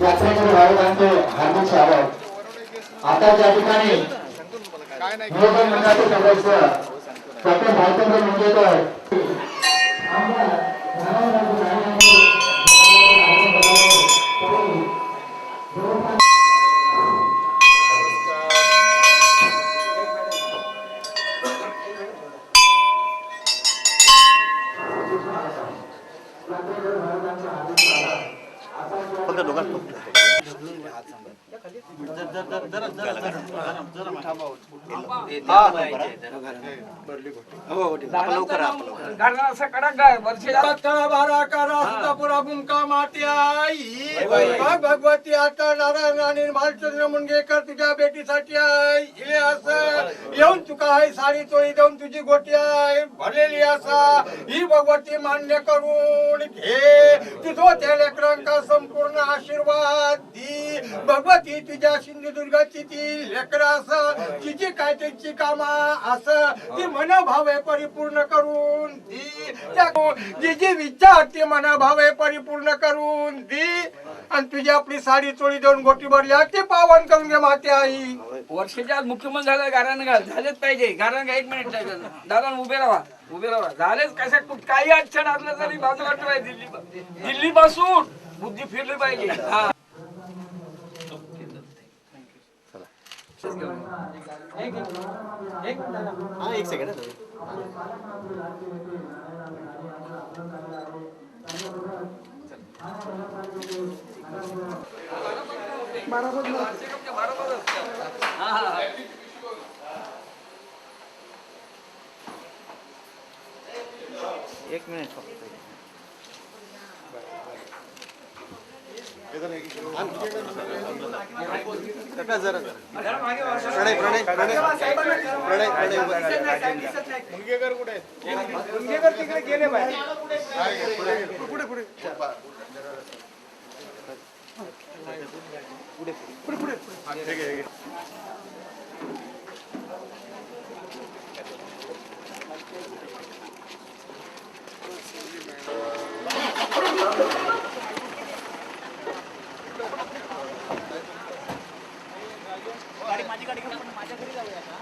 यात्रेकरू भाविकांचे हार्दिक स्वागत। आता त्या ठिकाणी नियोजन मंडळाचे सदस्य डॉक्टर भालचंद्र मुंजेकर भगवती आता नारायण आणि भालचंद्र मुंगेकर तुझ्या बेटीसाठी आहे असं येऊन तुका आहे साडी चोळी देऊन तुझी गोटी आहे भरलेली असा ही भगवती मान्य करून घे तुझो त्या लेकरांका संपूर्ण आशीर्वाद दी भगवती तुझ्या सिंधुदुर्गाची ती लेकरा असं तिची काय त्यांची कामा असं ती मनोभावे परिपूर्ण करून दी जी जी विचार ती मनोभावे परिपूर्ण करून दी आणि तुझी आपली साडी चोळी देऊन गोटी भरली ती पावन करून घे माते आई वर्षाच्या मुख्यमंत्री झालं गारण घाल झालेच पाहिजे गारण एक मिनिट दादा उभे राहा झालेच कशा काही अडचण असलं तरी बाजूला ठेवाय दिल्ली पासून बुद्धी फिरली पाहिजे एक सेकंड एक मिनिट फक्त जरा प्रणय प्रणय प्रणय प्रणय प्रणय मुंगेकर कुठे आहेत मुंगेकर तिकडे गेले बाहेर पुढे पुढे पुढे पुढे पुढे ठीक आहे माझी गाडी घेऊन माझ्या घरी जाऊया का?